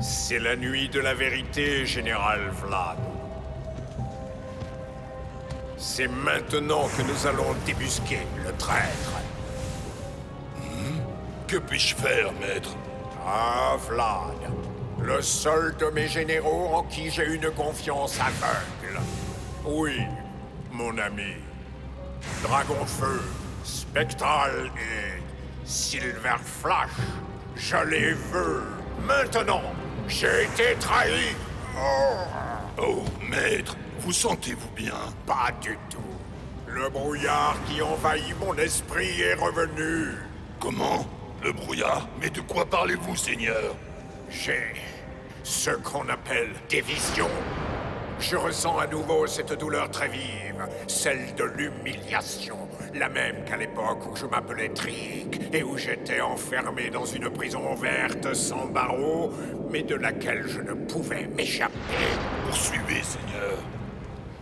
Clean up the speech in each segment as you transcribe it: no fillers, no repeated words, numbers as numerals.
C'est la nuit de la vérité, Général Vlad. C'est maintenant que nous allons débusquer le traître. Que puis-je faire, maître? Ah, Vlad. Le seul de mes généraux en qui j'ai une confiance aveugle. Oui, mon ami. Dragonfeu, Spectral et Silver Flash, je les veux. Maintenant, j'ai été trahi. Oh, maître, vous sentez-vous bien? Pas du tout. Le brouillard qui envahit mon esprit est revenu. Comment? Le brouillard? Mais de quoi parlez-vous, Seigneur? J'ai ce qu'on appelle des visions. Je ressens à nouveau cette douleur très vive, celle de l'humiliation, la même qu'à l'époque où je m'appelais Trick et où j'étais enfermé dans une prison verte sans barreaux, mais de laquelle je ne pouvais m'échapper. Poursuivez, Seigneur.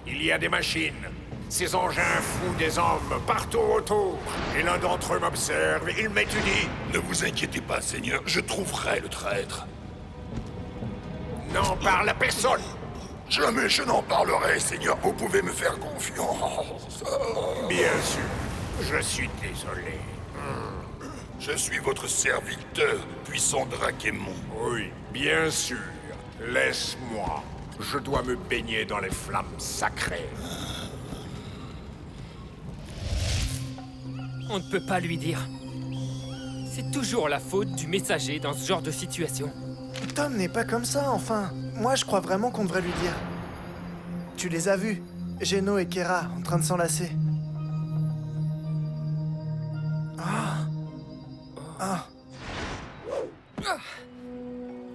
Il y a des machines, ces engins fous des hommes partout autour, et l'un d'entre eux m'observe et il m'étudie. Ne vous inquiétez pas, Seigneur, je trouverai le traître. N'en parle à personne. Jamais je n'en parlerai, Seigneur. Vous pouvez me faire confiance. Bien sûr, je suis désolé. Je suis votre serviteur, puissant Drakemon. Oui, bien sûr. Laisse-moi. Je dois me baigner dans les flammes sacrées. On ne peut pas lui dire. C'est toujours la faute du messager dans ce genre de situation. Tom n'est pas comme ça, enfin. Moi, je crois vraiment qu'on devrait lui dire. Tu les as vus, Geno et Kera, en train de s'enlacer.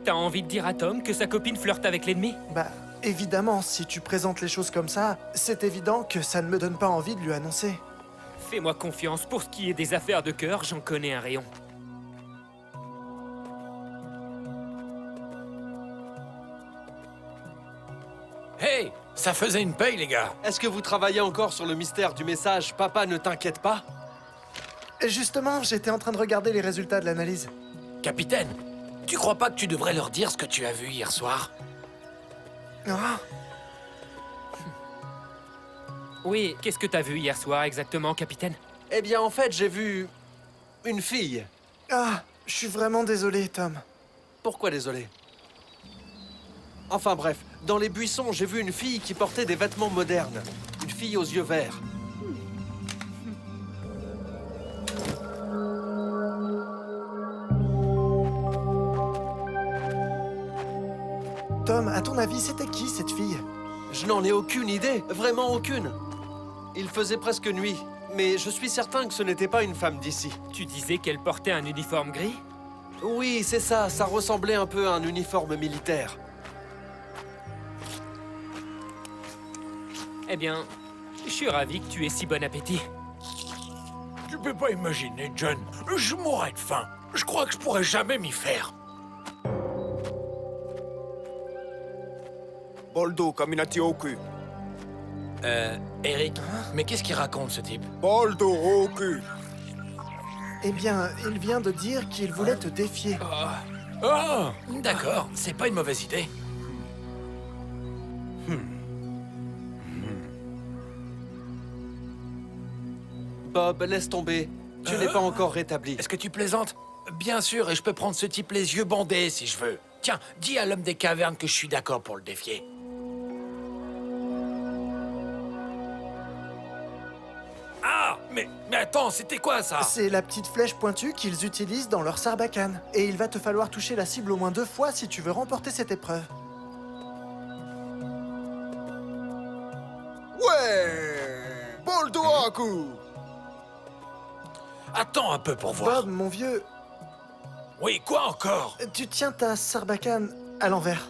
T'as envie de dire à Tom que sa copine flirte avec l'ennemi? Bah, évidemment, si tu présentes les choses comme ça, c'est évident que ça ne me donne pas envie de lui annoncer. Fais-moi confiance, pour ce qui est des affaires de cœur, j'en connais un rayon. Hey! Ça faisait une paye, les gars! Est-ce que vous travaillez encore sur le mystère du message « Papa, ne t'inquiète pas » Et justement, j'étais en train de regarder les résultats de l'analyse. Capitaine, tu crois pas que tu devrais leur dire ce que tu as vu hier soir? Ah, Oui, qu'est-ce que t'as vu hier soir exactement, capitaine? Eh bien, en fait, j'ai vu... une fille. Je suis vraiment désolé, Tom. Pourquoi désolé? Enfin bref, dans les buissons, j'ai vu une fille qui portait des vêtements modernes. Une fille aux yeux verts. Tom, à ton avis, c'était qui, cette fille? Je n'en ai aucune idée, vraiment aucune. Il faisait presque nuit, mais je suis certain que ce n'était pas une femme d'ici. Tu disais qu'elle portait un uniforme gris? Oui, c'est ça, ça ressemblait un peu à un uniforme militaire. Eh bien, je suis ravi que tu aies si bon appétit. Tu peux pas imaginer, John. Je mourrais de faim. Je crois que je pourrais jamais m'y faire. Boldo, Kaminati Oku. Eric, mais qu'est-ce qu'il raconte, ce type? Boldo Oku. Eh bien, il vient de dire qu'il voulait te défier. Oh! D'accord, c'est pas une mauvaise idée. Bob, laisse tomber. Tu n'es pas encore rétabli. Est-ce que tu plaisantes? Bien sûr, et je peux prendre ce type les yeux bandés, si je veux. Tiens, dis à l'homme des cavernes que je suis d'accord pour le défier. Ah! Mais attends, c'était quoi, ça? C'est la petite flèche pointue qu'ils utilisent dans leur sarbacane. Et il va te falloir toucher la cible au moins 2 fois si tu veux remporter cette épreuve. Ouais! Boldo Oku. Attends un peu pour voir. Bob, mon vieux, Oui, quoi encore? tu tiens ta sarbacane à l'envers.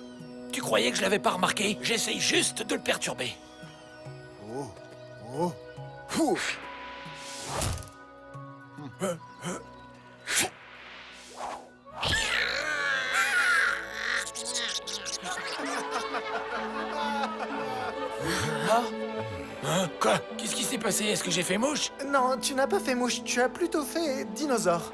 Tu croyais que je l'avais pas remarqué? J'essaye juste de le perturber. Ouf. Hein? Quoi? Qu'est-ce qui s'est passé? Est-ce que j'ai fait mouche? Non, tu n'as pas fait mouche, tu as plutôt fait dinosaure.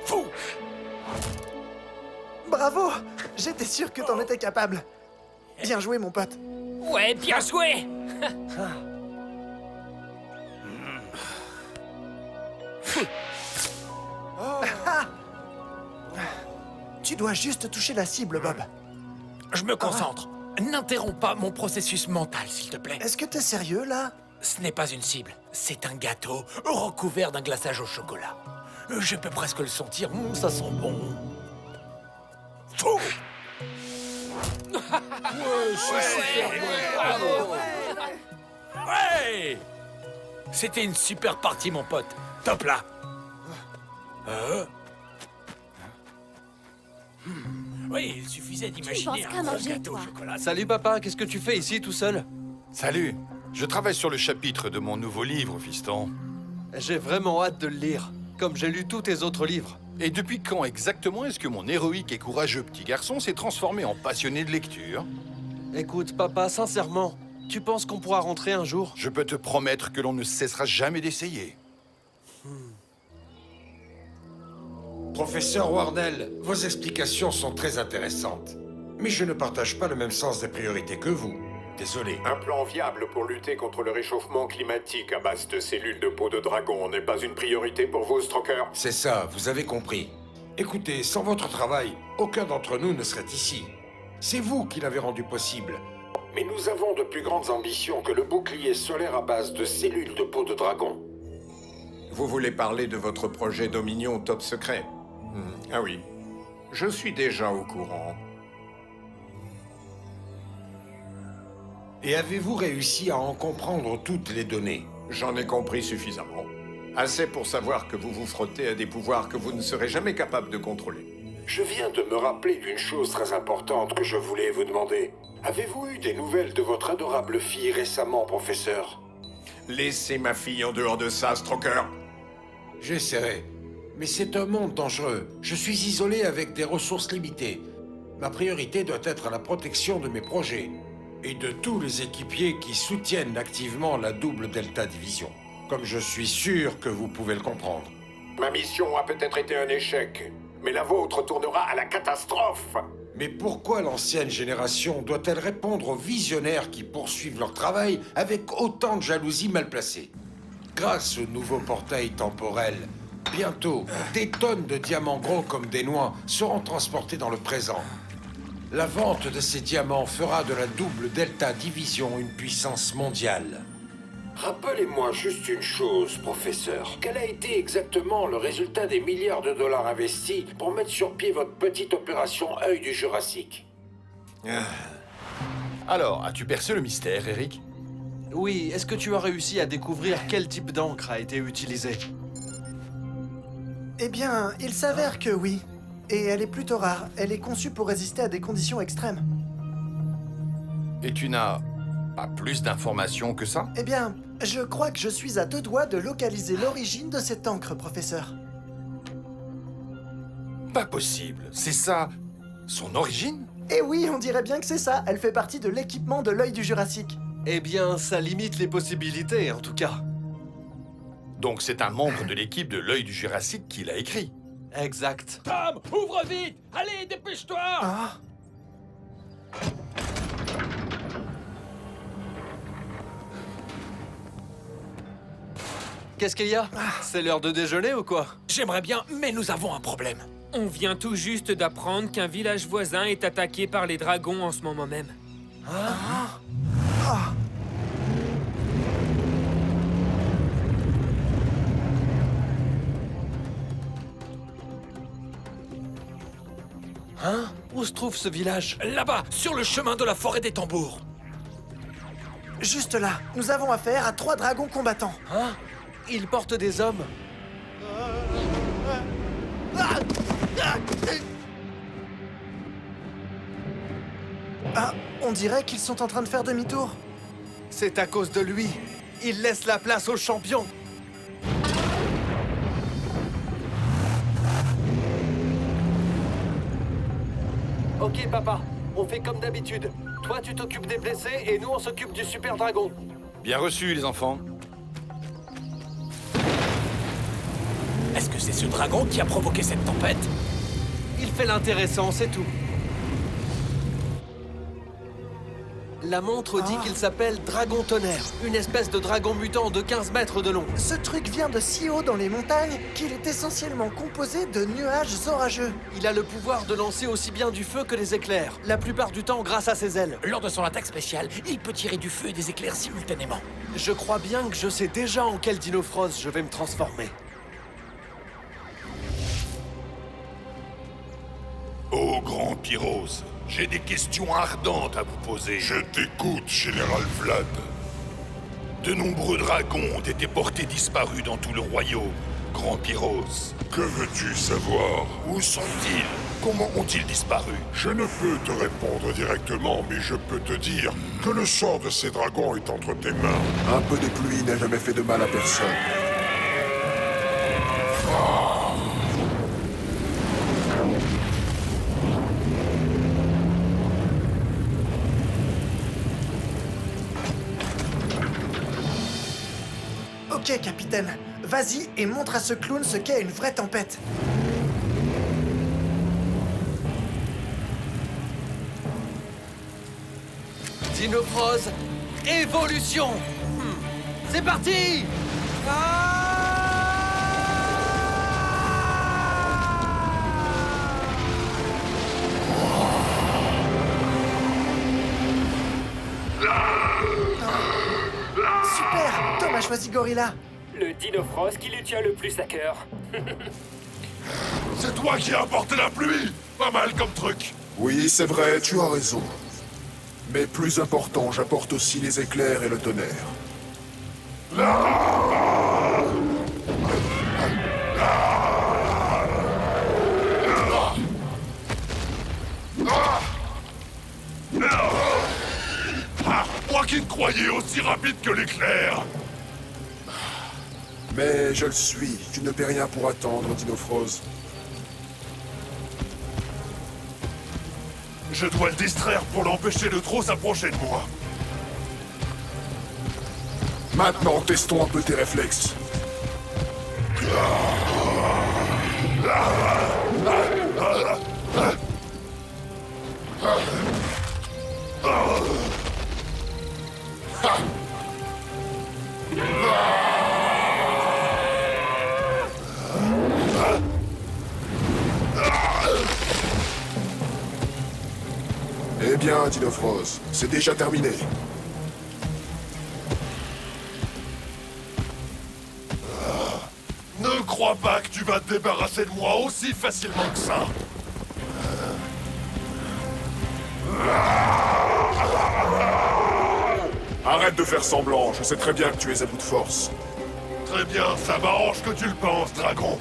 Fou! Bravo! J'étais sûr que t'en étais capable. Bien joué, mon pote. Ouais, bien joué! Tu dois juste toucher la cible, Bob. Je me concentre. N'interromps pas mon processus mental, s'il te plaît. Est-ce que t'es sérieux, là? Ce n'est pas une cible, c'est un gâteau recouvert d'un glaçage au chocolat. Je peux presque le sentir, ça sent bon. Fou! Ouais! C'était une super partie, mon pote. Top là! Oui, il suffisait d'imaginer penses qu'à un gros manger, gâteau au toi chocolat. Salut papa, qu'est-ce que tu fais ici tout seul? Salut. Je travaille sur le chapitre de mon nouveau livre, fiston. J'ai vraiment hâte de le lire, comme j'ai lu tous tes autres livres. Et depuis quand exactement est-ce que mon héroïque et courageux petit garçon s'est transformé en passionné de lecture? Écoute papa, sincèrement, tu penses qu'on pourra rentrer un jour? Je peux te promettre que l'on ne cessera jamais d'essayer. Professeur Wardell, vos explications sont très intéressantes. Mais je ne partage pas le même sens des priorités que vous. Désolé. Un plan viable pour lutter contre le réchauffement climatique à base de cellules de peau de dragon n'est pas une priorité pour vous, Stroker? C'est ça, vous avez compris. Écoutez, sans votre travail, aucun d'entre nous ne serait ici. C'est vous qui l'avez rendu possible. Mais nous avons de plus grandes ambitions que le bouclier solaire à base de cellules de peau de dragon. Vous voulez parler de votre projet Dominion top secret? Ah oui, je suis déjà au courant. Et avez-vous réussi à en comprendre toutes les données? J'en ai compris suffisamment. Assez pour savoir que vous vous frottez à des pouvoirs que vous ne serez jamais capable de contrôler. Je viens de me rappeler d'une chose très importante que je voulais vous demander. Avez-vous eu des nouvelles de votre adorable fille récemment, professeur? Laissez ma fille en dehors de ça, Stroker. J'essaierai. Mais c'est un monde dangereux. Je suis isolé avec des ressources limitées. Ma priorité doit être la protection de mes projets et de tous les équipiers qui soutiennent activement la double Delta Division. Comme je suis sûr que vous pouvez le comprendre. Ma mission a peut-être été un échec, mais la vôtre tournera à la catastrophe. Mais pourquoi l'ancienne génération doit-elle répondre aux visionnaires qui poursuivent leur travail avec autant de jalousie mal placée? Grâce au nouveau portail temporel, bientôt, des tonnes de diamants gros comme des noix seront transportés dans le présent. La vente de ces diamants fera de la double Delta Division une puissance mondiale. Rappelez-moi juste une chose, professeur. Quel a été exactement le résultat des milliards de dollars investis pour mettre sur pied votre petite opération œil du Jurassique? Alors, as-tu percé le mystère, Eric? Oui, est-ce que tu as réussi à découvrir quel type d'encre a été utilisé? Eh bien, il s'avère que oui. Et elle est plutôt rare. Elle est conçue pour résister à des conditions extrêmes. Et tu n'as pas plus d'informations que ça? Eh bien, je crois que je suis à 2 doigts de localiser l'origine de cette encre, professeur. Pas possible. C'est ça, son origine? Eh oui, on dirait bien que c'est ça. Elle fait partie de l'équipement de l'œil du Jurassique. Eh bien, ça limite les possibilités, en tout cas. Donc c'est un membre de l'équipe de l'œil du Jurassique qui l'a écrit. Exact. Tom, ouvre vite! Allez, dépêche-toi! Ah, Qu'est-ce qu'il y a? C'est l'heure de déjeuner ou quoi? J'aimerais bien, mais nous avons un problème. On vient tout juste d'apprendre qu'un village voisin est attaqué par les dragons en ce moment même. Hein? Où se trouve ce village? Là-bas, sur le chemin de la forêt des tambours. juste là. Nous avons affaire à 3 dragons combattants. Hein? Ils portent des hommes. Ah, on dirait qu'ils sont en train de faire demi-tour. C'est à cause de lui. Il laisse la place aux champions. Ok, papa. On fait comme d'habitude. Toi, tu t'occupes des blessés et nous, on s'occupe du super dragon. Bien reçu, les enfants. Est-ce que c'est ce dragon qui a provoqué cette tempête? Il fait l'intéressant, c'est tout. La montre dit qu'il s'appelle Dragon Tonnerre, une espèce de dragon mutant de 15 mètres de long. Ce truc vient de si haut dans les montagnes qu'il est essentiellement composé de nuages orageux. Il a le pouvoir de lancer aussi bien du feu que des éclairs, la plupart du temps grâce à ses ailes. Lors de son attaque spéciale, il peut tirer du feu et des éclairs simultanément. Je crois bien que je sais déjà en quel Dinofros je vais me transformer. Ô grand Pyros, j'ai des questions ardentes à vous poser. Je t'écoute, Général Vlad. De nombreux dragons ont été portés disparus dans tout le royaume, grand Pyros. Que veux-tu savoir? Où sont-ils? Comment ont-ils disparu? Je ne peux te répondre directement, mais je peux te dire que le sort de ces dragons est entre tes mains. Un peu de pluie n'a jamais fait de mal à personne. Ok, capitaine. Vas-y et montre à ce clown ce qu'est une vraie tempête. Dinofros, évolution. C'est parti. Super, Tom a choisi Gorilla. Le Dinofros qui lui tient le plus à cœur. C'est toi qui as apporté la pluie! Pas mal comme truc! Oui, c'est vrai, tu as raison. Mais plus important, j'apporte aussi les éclairs et le tonnerre. Ah, moi qui te croyais aussi rapide que l'éclair! Mais je le suis, tu ne paies rien pour attendre, Dinofros. Je dois le distraire pour l'empêcher de trop s'approcher de moi. Maintenant, testons un peu tes réflexes. Eh bien, Dinofros, c'est déjà terminé. Ne crois pas que tu vas te débarrasser de moi aussi facilement que ça. Arrête de faire semblant, je sais très bien que tu es à bout de force. Très bien, ça m'arrange que tu le penses, dragon.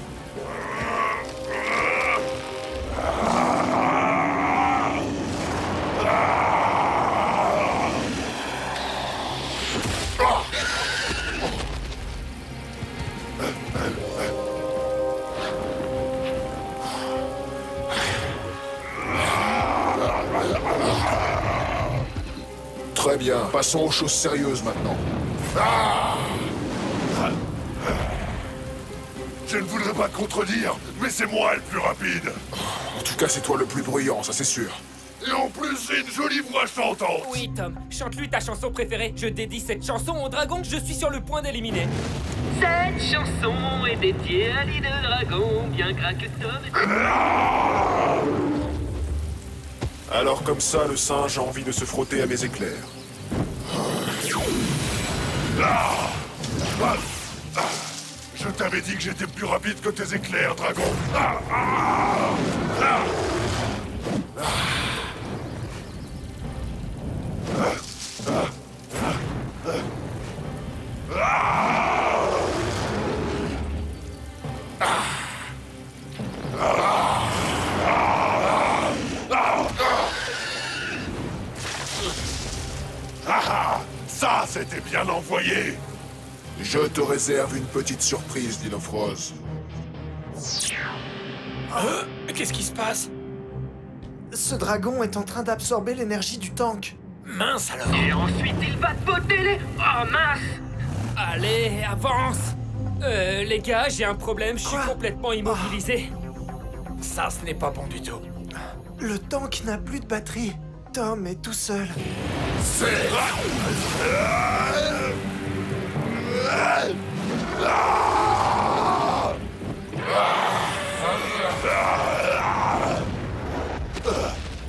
Très bien, passons aux choses sérieuses maintenant. Je ne voudrais pas te contredire, mais c'est moi le plus rapide. En tout cas, c'est toi le plus bruyant, ça c'est sûr. Et en plus, j'ai une jolie voix chantante. Oui, Tom, chante-lui ta chanson préférée. Je dédie cette chanson au dragon que je suis sur le point d'éliminer. Cette chanson est dédiée à l'île de dragon, bien gras que Tom est... Alors comme ça, le singe a envie de se frotter à mes éclairs. Je t'avais dit que j'étais plus rapide que tes éclairs, dragon. Ça, c'était bien envoyé. Je te réserve une petite surprise, Dinofros. Qu'est-ce qui se passe? Ce dragon est en train d'absorber l'énergie du tank. Mince alors. Et ensuite, il va te botter les... Oh mince! Allez, avance! Les gars, j'ai un problème, je suis complètement immobilisé. Ça, ce n'est pas bon du tout. Le tank n'a plus de batterie. Tom est tout seul.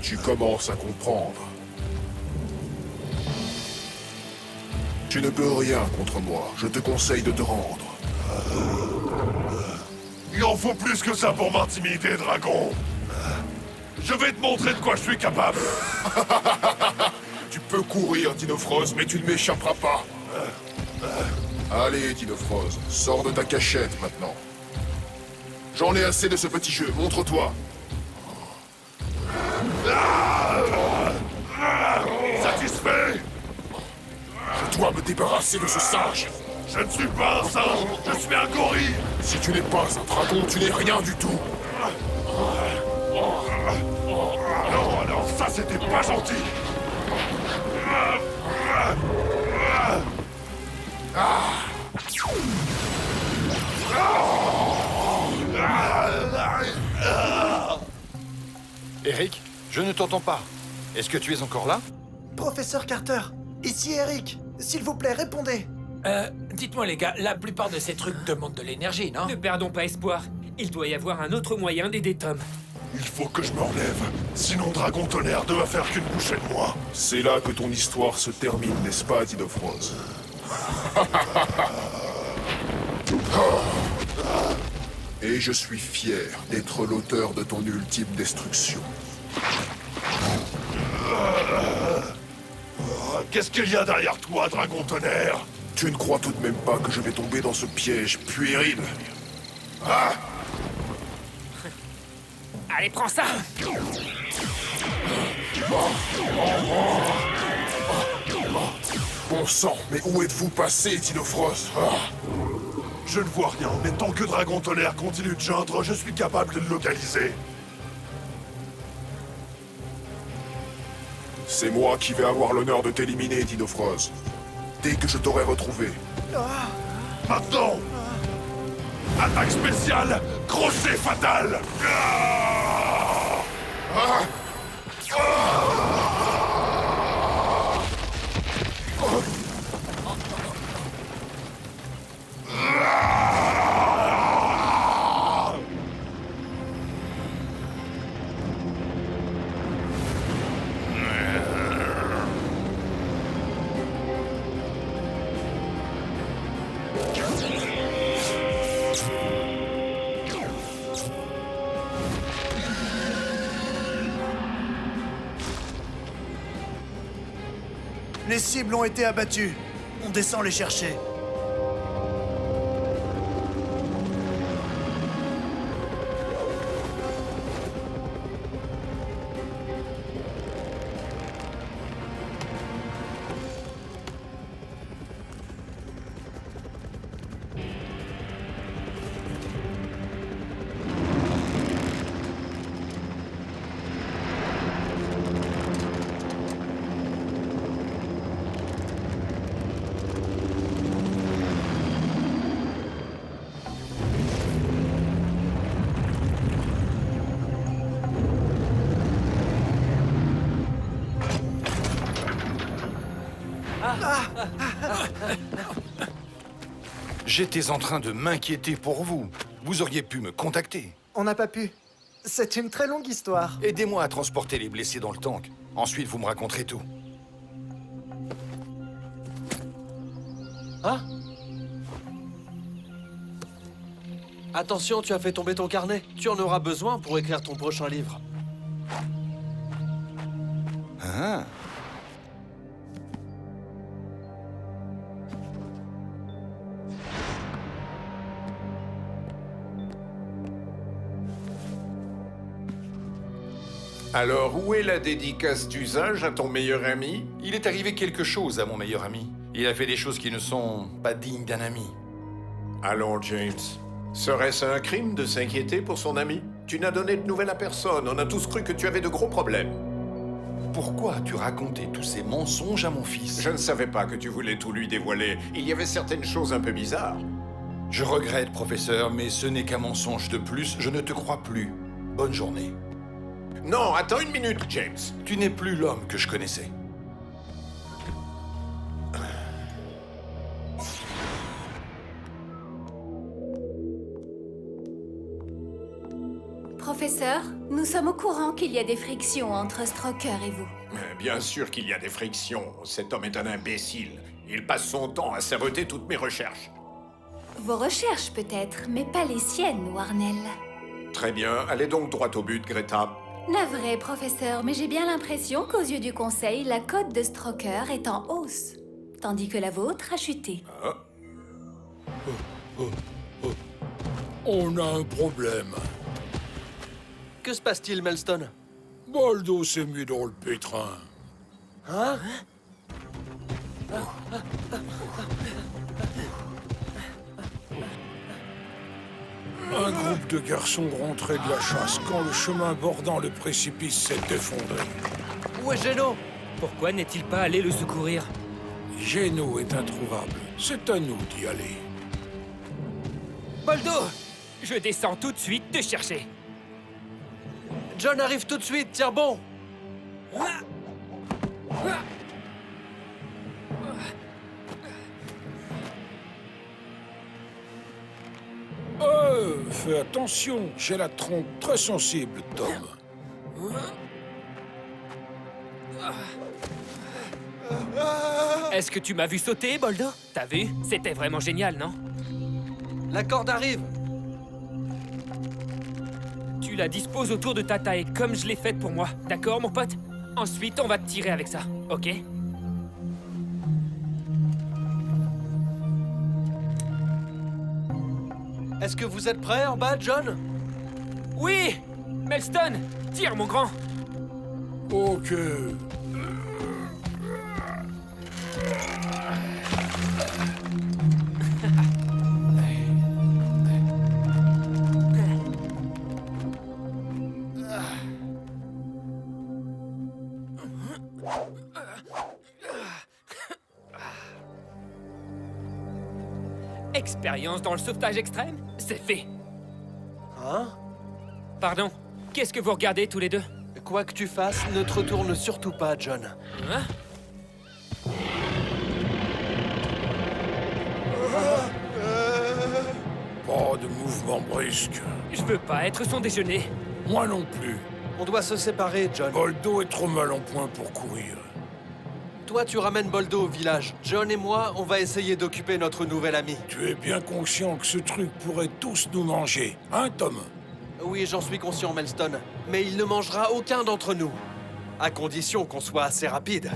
Tu commences à comprendre. Tu ne peux rien contre moi. Je te conseille de te rendre. Il en faut plus que ça pour m'intimider, dragon. Je vais te montrer de quoi je suis capable. Tu peux courir, Dinofrose, mais tu ne m'échapperas pas. Allez, Dinofrose, sors de ta cachette maintenant. J'en ai assez de ce petit jeu, montre-toi. Satisfait? Je dois me débarrasser de ce singe. Je ne suis pas un singe, je suis un gorille. Si tu n'es pas un dragon, tu n'es rien du tout. Non, alors ça c'était pas gentil. Eric, je ne t'entends pas. Est-ce que tu es encore là? Professeur Carter, ici Eric. S'il vous plaît, répondez. Dites-moi les gars, la plupart de ces trucs demandent de l'énergie, non? Ne perdons pas espoir. Il doit y avoir un autre moyen d'aider Tom. Il faut que je me relève. Sinon Dragon Tonnerre ne va faire qu'une bouchée de moi. C'est là que ton histoire se termine, n'est-ce pas, Dinofrose? Et je suis fier d'être l'auteur de ton ultime destruction. Qu'est-ce qu'il y a derrière toi, Dragon Tonnerre? Tu ne crois tout de même pas que je vais tomber dans ce piège puéril? Ah! Allez, prends ça! Bon sang, mais où êtes-vous passé, Dinofrose? Je ne vois rien, mais tant que Dragon Tonnerre continue de geindre, je suis capable de le localiser. C'est moi qui vais avoir l'honneur de t'éliminer, Dinofrose. Dès que je t'aurai retrouvé. Maintenant! Attaque spéciale, crochet fatal! Les cibles ont été abattues. On descend les chercher. J'étais en train de m'inquiéter pour vous. Vous auriez pu me contacter. On n'a pas pu. C'est une très longue histoire. Aidez-moi à transporter les blessés dans le tank. Ensuite, vous me raconterez tout. Ah? Attention, tu as fait tomber ton carnet. Tu en auras besoin pour écrire ton prochain livre. Ah. Alors, où est la dédicace d'usage à ton meilleur ami? Il est arrivé quelque chose à mon meilleur ami. Il a fait des choses qui ne sont pas dignes d'un ami. Allons, James. Serait-ce un crime de s'inquiéter pour son ami? Tu n'as donné de nouvelles à personne. On a tous cru que tu avais de gros problèmes. Pourquoi as-tu raconté tous ces mensonges à mon fils? Je ne savais pas que tu voulais tout lui dévoiler. Il y avait certaines choses un peu bizarres. Je regrette, professeur, mais ce n'est qu'un mensonge de plus. Je ne te crois plus. Bonne journée. Non, attends une minute, James. Tu n'es plus l'homme que je connaissais. Professeur, nous sommes au courant qu'il y a des frictions entre Stroker et vous. Bien sûr qu'il y a des frictions. Cet homme est un imbécile. Il passe son temps à saboter toutes mes recherches. Vos recherches peut-être, mais pas les siennes, Warnell. Très bien, allez donc droit au but, Greta. Navré, professeur, mais j'ai bien l'impression qu'aux yeux du Conseil, la cote de Stroker est en hausse, tandis que la vôtre a chuté. Ah. On a un problème. Que se passe-t-il, Melston? Boldo s'est mis dans le pétrin. Hein? Un groupe de garçons rentrait de la chasse quand le chemin bordant le précipice s'est effondré. Où est Geno? Pourquoi n'est-il pas allé le secourir? Geno est introuvable. C'est à nous d'y aller. Boldo! Je descends tout de suite te chercher. John arrive tout de suite, tiens bon! Fais attention, j'ai la trompe très sensible, Tom. Est-ce que tu m'as vu sauter, Boldo? T'as vu? C'était vraiment génial, non? La corde arrive! Tu la disposes autour de ta taille, comme je l'ai faite pour moi. D'accord, mon pote? Ensuite, on va te tirer avec ça, ok? Est-ce que vous êtes prêts en bas, John? Oui! Melston! Tire, mon grand! Ok. Expérience dans le sauvetage extrême? C'est fait! Hein? Pardon, qu'est-ce que vous regardez tous les deux? Quoi que tu fasses, ne te retourne surtout pas, John. Hein? Pas de mouvement brusque. Je veux pas être son déjeuner. Moi non plus. On doit se séparer, John. Boldo est trop mal en point pour courir. Toi, tu ramènes Boldo au village. John et moi, on va essayer d'occuper notre nouvel ami. Tu es bien conscient que ce truc pourrait tous nous manger, hein, Tom? Oui, j'en suis conscient, Melston. Mais il ne mangera aucun d'entre nous. À condition qu'on soit assez rapide.